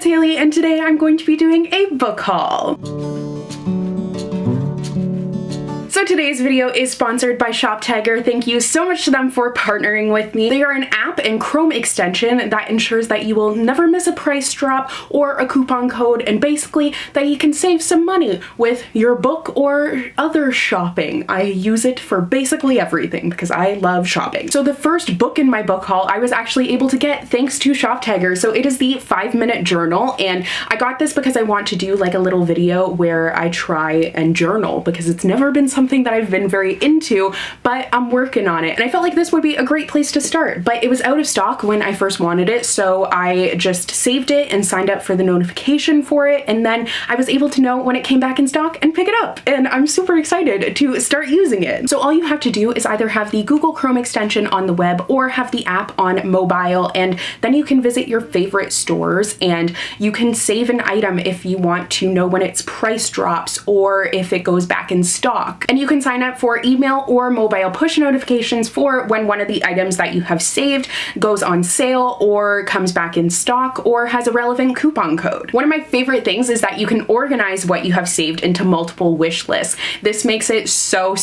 it's Hailey, and today I'm going to be doing a book haul. So today's video is sponsored by ShopTiger. Thank you so much to them for partnering with me. They are an app and Chrome extension that ensures that you will never miss a price drop or a coupon code, and basically that you can save some money with your book or other shopping. I use it for basically everything because I love shopping. So the first book in my book haul I was actually able to get thanks to ShopTiger. So it is the 5-minute journal, and I got this because I want to do like a little video where I try and journal because it's never been something that I've been very into, but I'm working on it. And I felt like this would be a great place to start, but it was out of stock when I first wanted it, so I just saved it and signed up for the notification for it, and then I was able to know when it came back in stock and pick it up, and I'm super excited to start using it. So all you have to do is either have the Google Chrome extension on the web or have the app on mobile, and then you can visit your favorite stores and you can save an item if you want to know when its price drops or if it goes back in stock. And you can sign up for email or mobile push notifications for when one of the items that you have saved goes on sale or comes back in stock or has a relevant coupon code. One of my favorite things is that you can organize what you have saved into multiple wish lists. This makes it so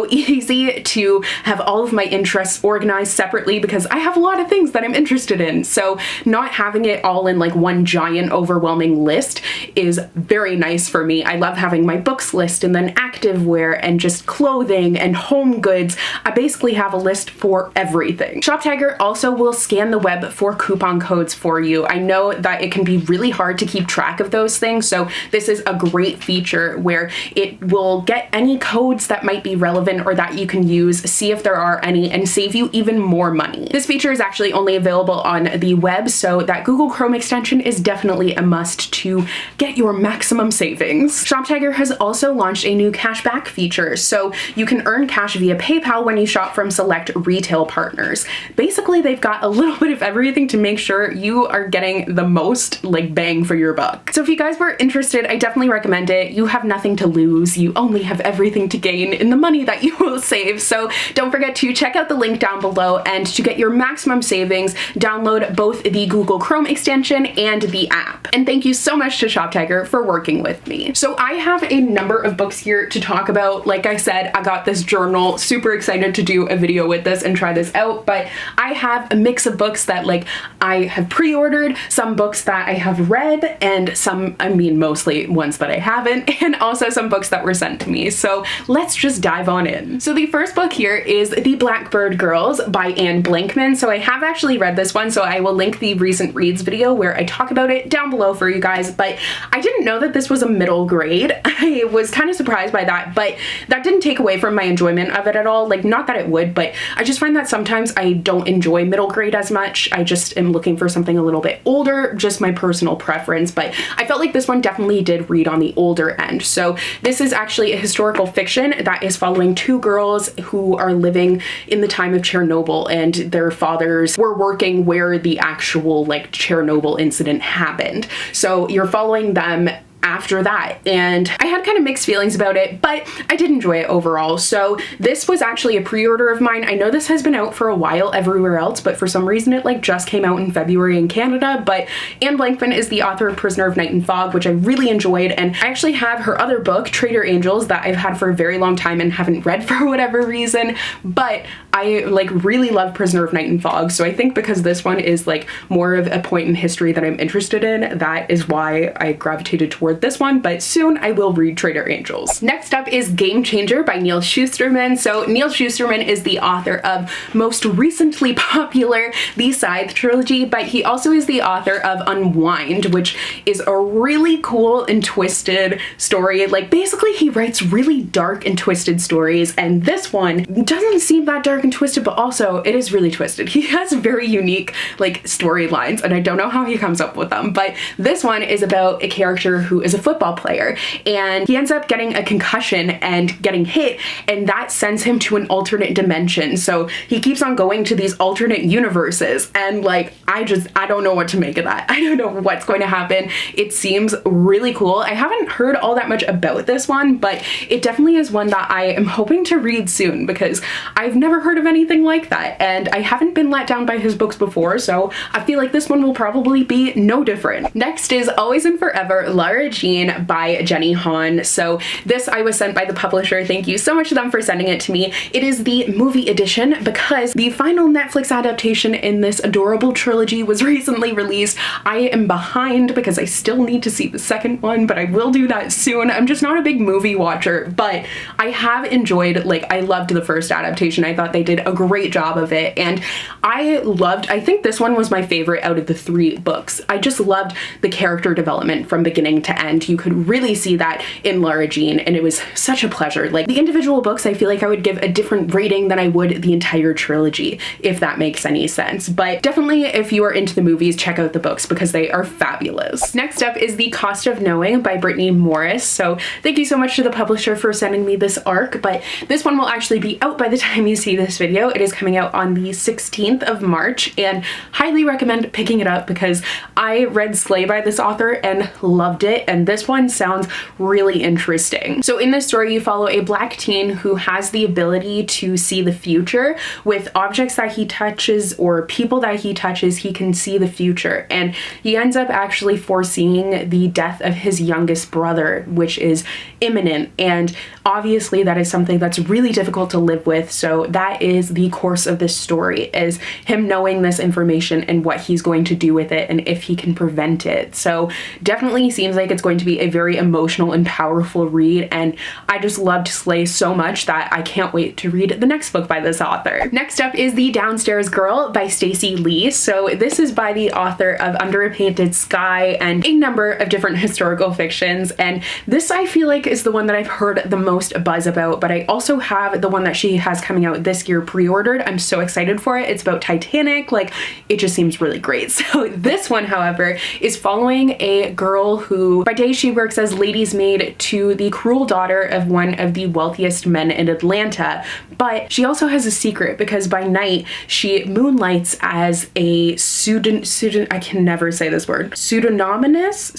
easy to have all of my interests organized separately because I have a lot of things that I'm interested in. So not having it all in like one giant overwhelming list is very nice for me. I love having my books list and then activewear and just clothing and home goods. I basically have a list for everything. ShopTiger also will scan the web for coupon codes for you. I know that it can be really hard to keep track of those things, so this is a great feature where it will get any codes that might be relevant or that you can use, see if there are any, and save you even more money. This feature is actually only available on the web, so that Google Chrome extension is definitely a must to get your maximum savings. ShopTiger has also launched a new cashback feature, so you can earn cash via PayPal when you shop from select retail partners. Basically, they've got a little bit of everything to make sure you are getting the most like bang for your buck. So if you guys were interested, I definitely recommend it. You have nothing to lose. You only have everything to gain in the money that you will save. So don't forget to check out the link down below, and to get your maximum savings, download both the Google Chrome extension and the app. And thank you so much to ShopTiger for working with me. So I have a number of books here to talk about. Like I said, I got this journal, super excited to do a video with this and try this out, but I have a mix of books that like I have pre-ordered, some books that I have read, and some, I mean mostly ones that I haven't, and also some books that were sent to me. So let's just dive on in. So the first book here is The Blackbird Girls by Blankman. So I have actually read this one, so I will link the recent reads video where I talk about it down below for you guys, but I didn't know that this was a middle grade. I was kind of surprised by that, but that didn't take away from my enjoyment of it at all. Like, not that it would, but I just find that sometimes I don't enjoy middle grade as much. I just am looking for something a little bit older, just my personal preference, but I felt like this one definitely did read on the older end. So this is actually a historical fiction that is following two girls who are living in the time of Chernobyl, and their fathers were working where the actual like Chernobyl incident happened. So you're following them after that, and I had kind of mixed feelings about it, but I did enjoy it overall. So this was actually a pre-order of mine. I know this has been out for a while everywhere else, but for some reason it like just came out in February in Canada. But Blankman is the author of Prisoner of Night and Fog, which I really enjoyed, and I actually have her other book, Trader Angels, that I've had for a very long time and haven't read for whatever reason, but I like really love Prisoner of Night and Fog. So I think because this one is like more of a point in history that I'm interested in, that is why I gravitated toward this one, but soon I will read Trader Angels. Next up is Game Changer by Neal Shusterman. So Neal Shusterman is the author of most recently popular The Scythe trilogy, but he also is the author of Unwind, which is a really cool and twisted story. Like basically he writes really dark and twisted stories, and this one doesn't seem that dark and twisted, but also it is really twisted. He has very unique like storylines, and I don't know how he comes up with them, but this one is about a character who is a football player, and he ends up getting a concussion and getting hit, and that sends him to an alternate dimension. So he keeps on going to these alternate universes, and like I don't know what to make of that. I don't know what's going to happen. It seems really cool. I haven't heard all that much about this one, but it definitely is one that I am hoping to read soon because I've never heard heard of anything like that, and I haven't been let down by his books before, so I feel like this one will probably be no different. Next is Always and Forever, Lara Jean by Jenny Han. So this I was sent by the publisher. Thank you so much to them for sending it to me. It is the movie edition because the final Netflix adaptation in this adorable trilogy was recently released. I am behind because I still need to see the second one, but I will do that soon. I'm just not a big movie watcher, but I have enjoyed, like, I loved the first adaptation. I thought they did a great job of it, and I think this one was my favorite out of the 3 books. I just loved the character development from beginning to end. You could really see that in Lara Jean, and it was such a pleasure. Like, the individual books, I feel like I would give a different rating than I would the entire trilogy, if that makes any sense. But definitely, if you are into the movies, check out the books because they are fabulous. Next up is The Cost of Knowing by Brittney Morris. So thank you so much to the publisher for sending me this arc, but this one will actually be out by the time you see this video. It is coming out on the 16th of March, and highly recommend picking it up because I read Slay by this author and loved it, and this one sounds really interesting. So in this story, you follow a Black teen who has the ability to see the future. With objects that he touches or people that he touches, he can see the future, and he ends up actually foreseeing the death of his youngest brother, which is imminent, and obviously that is something that's really difficult to live with. So that is the course of this story, is him knowing this information and what he's going to do with it and if he can prevent it. So definitely seems like it's going to be a very emotional and powerful read, and I just loved Slay so much that I can't wait to read the next book by this author. Next up is The Downstairs Girl by Stacey Lee. So this is by the author of Under a Painted Sky and a number of different historical fictions, and this I feel like is the one that I've heard the most buzz about, but I also have the one that she has coming out this year pre-ordered. I'm so excited for it. It's about Titanic. Like, it just seems really great. So this one, however, is following a girl who by day she works as lady's maid to the cruel daughter of one of the wealthiest men in Atlanta, but she also has a secret because by night she moonlights as a I can never say this word, pseudonymous,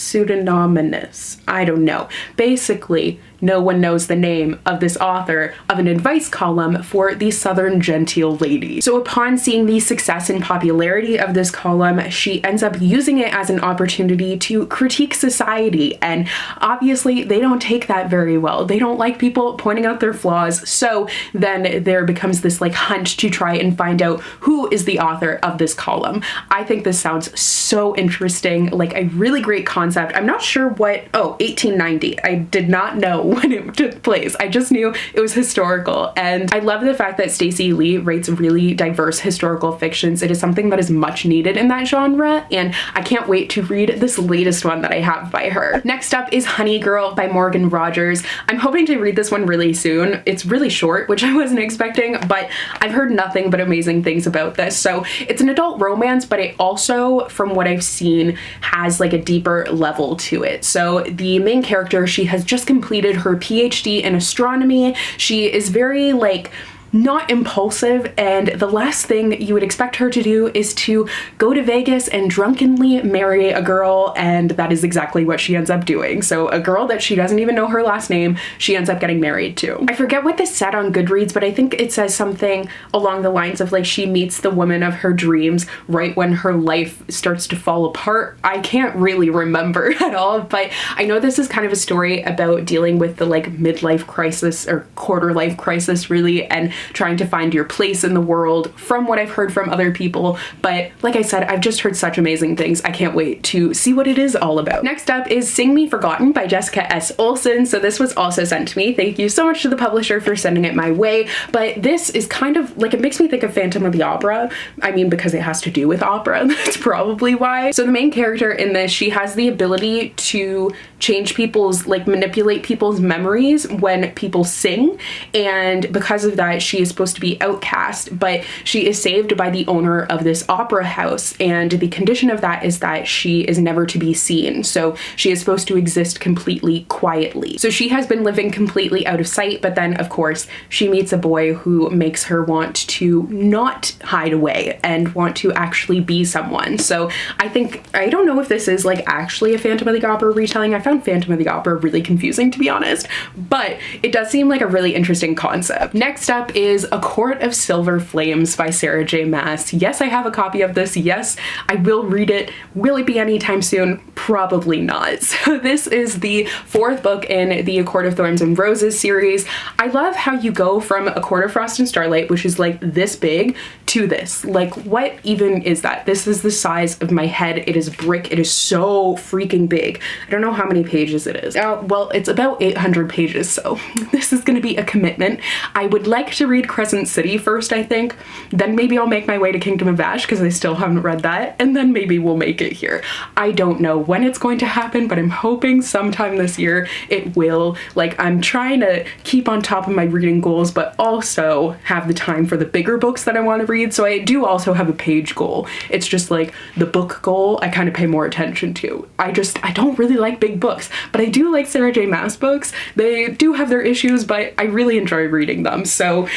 I don't know. Basically, no one knows the name of this author of an advice column for the Southern Genteel Lady. So upon seeing the success and popularity of this column, she ends up using it as an opportunity to critique society, and obviously they don't take that very well. They don't like people pointing out their flaws, so then there becomes this like hunt to try and find out who is the author of this column. I think this sounds so interesting, like a really great concept. I'm not sure what, 1890. I did not know when it took place. I just knew it was historical, and I love the fact that Stacey Lee writes really diverse historical fictions. It is something that is much needed in that genre, and I can't wait to read this latest one that I have by her. Next up is Honey Girl by Morgan Rogers. I'm hoping to read this one really soon. It's really short, which I wasn't expecting, but I've heard nothing but amazing things about this. So it's an adult romance, but it also, from what I've seen, has like a deeper level to it. So the main character, she has just completed her PhD in astronomy. She is very like not impulsive, and the last thing you would expect her to do is to go to Vegas and drunkenly marry a girl, and that is exactly what she ends up doing. So a girl that she doesn't even know her last name, she ends up getting married to. I forget what this said on Goodreads, but I think it says something along the lines of like she meets the woman of her dreams right when her life starts to fall apart. I can't really remember at all, but I know this is kind of a story about dealing with the like midlife crisis or quarter life crisis really, and trying to find your place in the world from what I've heard from other people. But like I said, I've just heard such amazing things. I can't wait to see what it is all about. Next up is Sing Me Forgotten by Jessica S. Olson. So this was also sent to me. Thank you so much to the publisher for sending it my way. But this is kind of like, it makes me think of Phantom of the Opera. I mean, because it has to do with opera. That's probably why. So the main character in this, she has the ability to change people's, like manipulate people's memories when people sing. And because of that, she is supposed to be outcast, but she is saved by the owner of this opera house. And the condition of that is that she is never to be seen. So she is supposed to exist completely quietly. So she has been living completely out of sight, but then of course she meets a boy who makes her want to not hide away and want to actually be someone. So I don't know if this is like actually a Phantom of the Opera retelling. I found Phantom of the Opera really confusing, to be honest, but it does seem like a really interesting concept. Next up is A Court of Silver Flames by Sarah J. Maas. Yes, I have a copy of this. Yes, I will read it. Will it be anytime soon? Probably not. So this is the fourth book in the A Court of Thorns and Roses series. I love how you go from A Court of Frost and Starlight, which is like this big, to this. Like, what even is that? This is the size of my head. It is brick. It is so freaking big. I don't know how many pages it is. Well, it's about 800 pages, so this is going to be a commitment. I would like to read Crescent City first, I think. Then maybe I'll make my way to Kingdom of Ash because I still haven't read that, and then maybe we'll make it here. I don't know when it's going to happen, but I'm hoping sometime this year it will. Like, I'm trying to keep on top of my reading goals, but also have the time for the bigger books that I want to read. So I do also have a page goal. It's just like the book goal I kind of pay more attention to. I don't really like big books, but I do like Sarah J. Maas books. They do have their issues, but I really enjoy reading them. So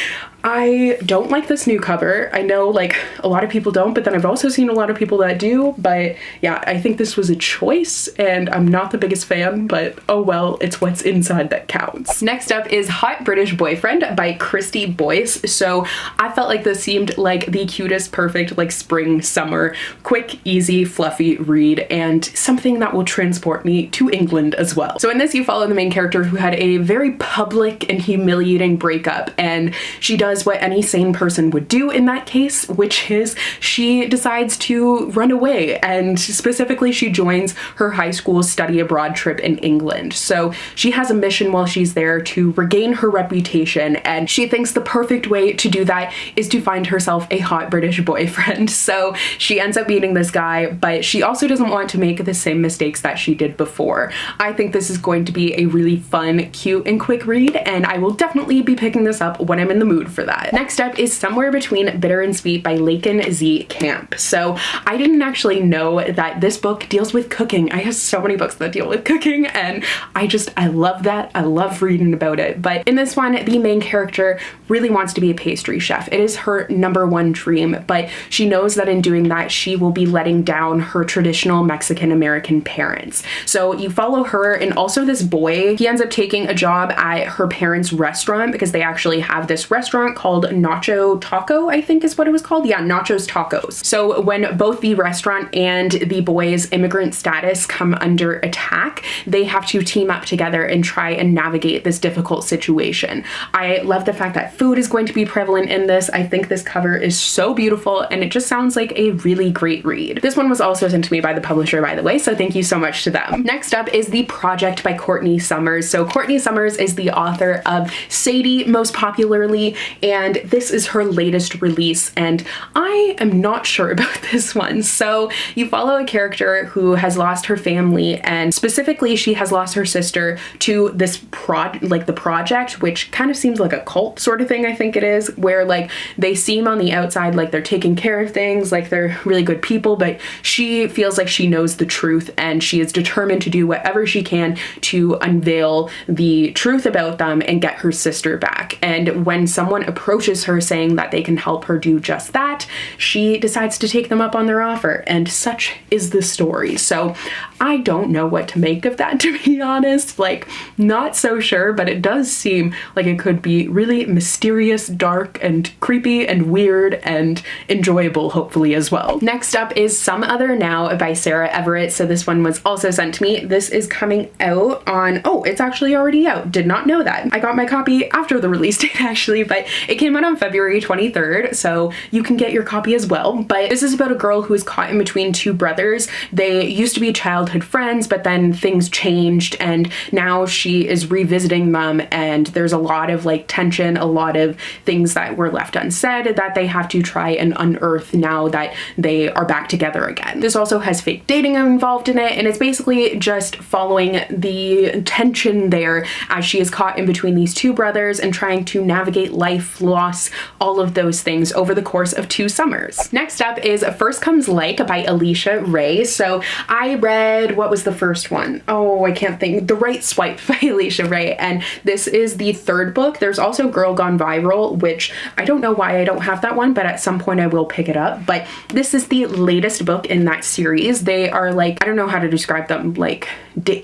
I don't like this new cover. I know like a lot of people don't, but then I've also seen a lot of people that do. But yeah, I think this was a choice and I'm not the biggest fan, but oh well, it's what's inside that counts. Next up is Hot British Boyfriend by Kristy Boyce. So I felt like this seemed like the cutest, perfect like spring, summer, quick, easy, fluffy read, and something that will transport me to England as well. So in this, you follow the main character who had a very public and humiliating breakup, and she does what any sane person would do in that case, which is she decides to run away, and specifically she joins her high school study abroad trip in England. So she has a mission while she's there to regain her reputation, and she thinks the perfect way to do that is to find herself a hot British boyfriend. So she ends up meeting this guy, but she also doesn't want to make the same mistakes that she did before. I think this is going to be a really fun, cute, and quick read, and I will definitely be picking this up when I'm in the mood for that. Next up is Somewhere Between Bitter and Sweet by Laekan Z. Kemp. So I didn't actually know that this book deals with cooking. I have so many books that deal with cooking, and I love that. I love reading about it. But in this one, the main character really wants to be a pastry chef. It is her #1 dream, but she knows that in doing that, she will be letting down her traditional Mexican-American parents. So you follow her and also this boy. He ends up taking a job at her parents' restaurant because they actually have this restaurant called Nacho Taco, I think is what it was called. Yeah, Nacho's Tacos. So when both the restaurant and the boy's immigrant status come under attack, they have to team up together and try and navigate this difficult situation. I love the fact that food is going to be prevalent in this. I think this cover is so beautiful and it just sounds like a really great read. This one was also sent to me by the publisher, by the way, so thank you so much to them. Next up is The Project by Courtney Summers. So Courtney Summers is the author of Sadie, most popularly, and this is her latest release, and I am not sure about this one. So you follow a character who has lost her family, and specifically she has lost her sister to this the project, which kind of seems like a cult sort of thing, I think it is, where like they seem on the outside like they're taking care of things, like they're really good people, but she feels like she knows the truth and she is determined to do whatever she can to unveil the truth about them and get her sister back. And when someone approaches her saying that they can help her do just that, she decides to take them up on their offer, and such is the story. So I don't know what to make of that, to be honest. Like, not so sure, but it does seem like it could be really mysterious, dark, and creepy, and weird, and enjoyable, hopefully, as well. Next up is Some Other Now by Sarah Everett. So this one was also sent to me. This is coming out on, oh, it's actually already out. Did not know that. I got my copy after the release date, actually, but it came out on February 23rd, so you can get your copy as well. But this is about a girl who is caught in between two brothers. They used to be childhood friends, but then things changed, and now she is revisiting them, and there's a lot of like tension, a lot of things that were left unsaid that they have to try and unearth now that they are back together again. This also has fake dating involved in it, and it's basically just following the tension there as she is caught in between these two brothers and trying to navigate life, loss, all of those things over the course of 2 summers. Next up is First Comes Like by Alisha Ray. So I read, what was the first one? Oh, I can't think. The Right Swipe by Alisha Ray, and this is the 3rd book. There's also Girl Gone Viral, which I don't know why I don't have that one, but at some point I will pick it up. But this is the latest book in that series. They are like, I don't know how to describe them, like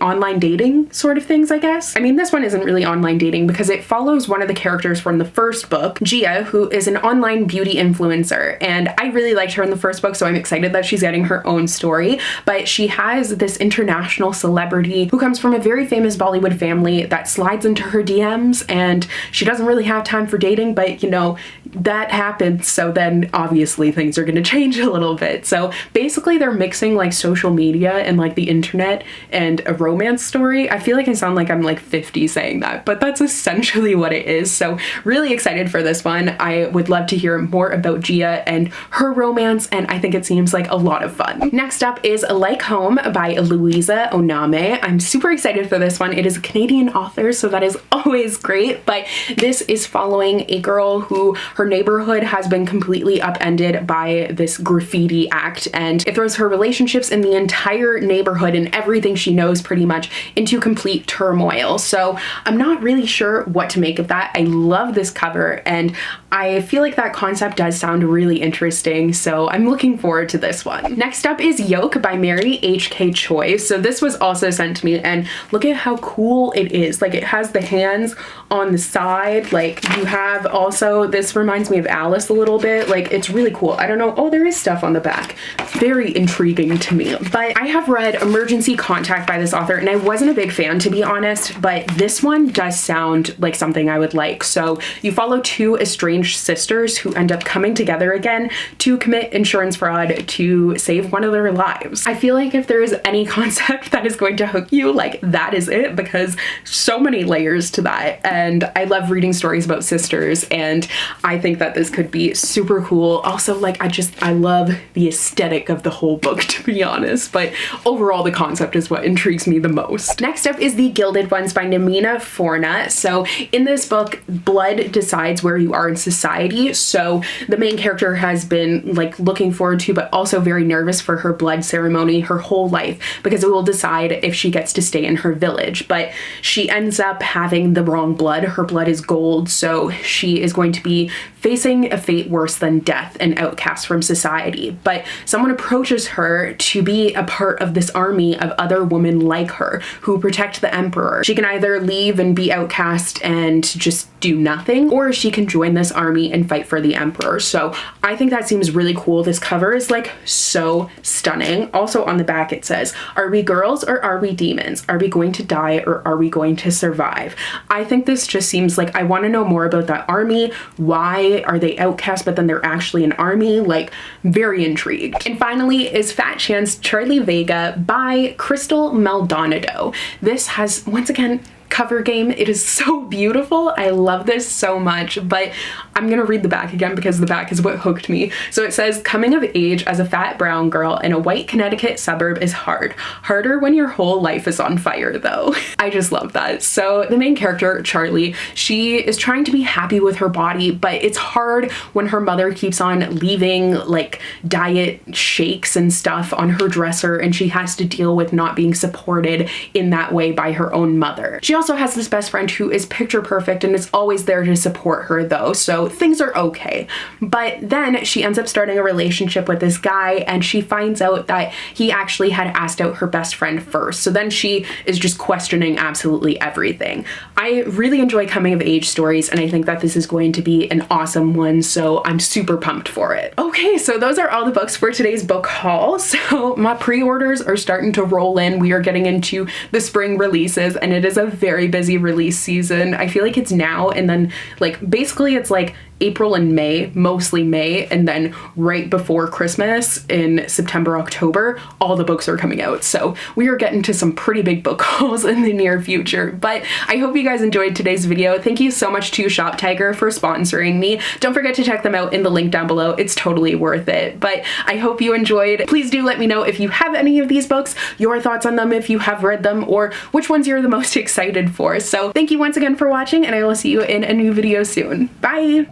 online dating sort of things, I guess. I mean, this one isn't really online dating because it follows one of the characters from the 1st book, Gia, who is an online beauty influencer, and I really liked her in the first book, so I'm excited that she's getting her own story. But she has this international celebrity who comes from a very famous Bollywood family that slides into her DMs, and she doesn't really have time for dating, but you know, that happens, so then obviously things are gonna change a little bit. So basically they're mixing like social media and like the internet and a romance story. I feel like I sound like I'm like 50 saying that, but that's essentially what it is. So really excited for this one. I would love to hear more about Gia and her romance, and I think it seems like a lot of fun. Next up is Like Home by Louisa Onomé. I'm super excited for this one. It is a Canadian author, so that is always great, but this is following a girl who her neighborhood has been completely upended by this graffiti act, and it throws her relationships in the entire neighborhood and everything she knows pretty much into complete turmoil. So I'm not really sure what to make of that. I love this cover, and I feel like that concept does sound really interesting, so I'm looking forward to this one. Next up is Yolk by Mary H.K. Choi. So this was also sent to me, and look at how cool it is. Like, it has the hands on the side. Like, you have also, this reminds me of Alice a little bit. Like, it's really cool. I don't know. Oh, there is stuff on the back. Very intriguing to me. But I have read Emergency Contact by this author, and I wasn't a big fan, to be honest, but this one does sound like something I would like. So you follow two estranged sisters who end up coming together again to commit insurance fraud to save one of their lives. I feel like if there is any concept that is going to hook you, like, that is it, because so many layers to that. And I love reading stories about sisters, and I think that this could be super cool. Also, like, I love the aesthetic of the whole book, to be honest, but overall the concept is what intrigues me the most. Next up is The Gilded Ones by Namina Forna. So in this book, blood decides where you are in society. So the main character has been like looking forward to, but also very nervous for her blood ceremony her whole life, because it will decide if she gets to stay in her village. But she ends up having the wrong blood. Her blood is gold, so she is going to be facing a fate worse than death and outcast from society. But someone approaches her to be a part of this army of other women like her who protect the emperor. She can either leave and be outcast and just do nothing, or she can join this army and fight for the emperor. So I think that seems really cool. This cover is like so stunning. Also on the back it says, "Are we girls or are we demons? Are we going to die or are we going to survive?" I think this just seems like I want to know more about that army. Why are they outcast but then they're actually an army? Like, very intrigued. And finally is Fat Chance Charlie Vega by Crystal Maldonado. This has, once again, cover game. It is so beautiful. I love this so much, but I'm gonna read the back again because the back is what hooked me. So it says, "Coming of age as a fat brown girl in a white Connecticut suburb is hard. Harder when your whole life is on fire, though." I just love that. So the main character, Charlie, she is trying to be happy with her body, but it's hard when her mother keeps on leaving like diet shakes and stuff on her dresser, and she has to deal with not being supported in that way by her own mother. She also has this best friend who is picture perfect and is always there to support her though, so things are okay. But then she ends up starting a relationship with this guy, and she finds out that he actually had asked out her best friend first. So then she is just questioning absolutely everything. I really enjoy coming of age stories, and I think that this is going to be an awesome one, so I'm super pumped for it. Okay, so those are all the books for today's book haul. So my pre-orders are starting to roll in. We are getting into the spring releases, and it is a very busy release season. I feel like it's now and then, like, basically it's like April and May, mostly May, and then right before Christmas in September, October, all the books are coming out. So we are getting to some pretty big book hauls in the near future. But I hope you guys enjoyed today's video. Thank you so much to Shop Tiger for sponsoring me. Don't forget to check them out in the link down below. It's totally worth it. But I hope you enjoyed. Please do let me know if you have any of these books, your thoughts on them if you have read them, or which ones you're the most excited for. So thank you once again for watching, and I will see you in a new video soon. Bye!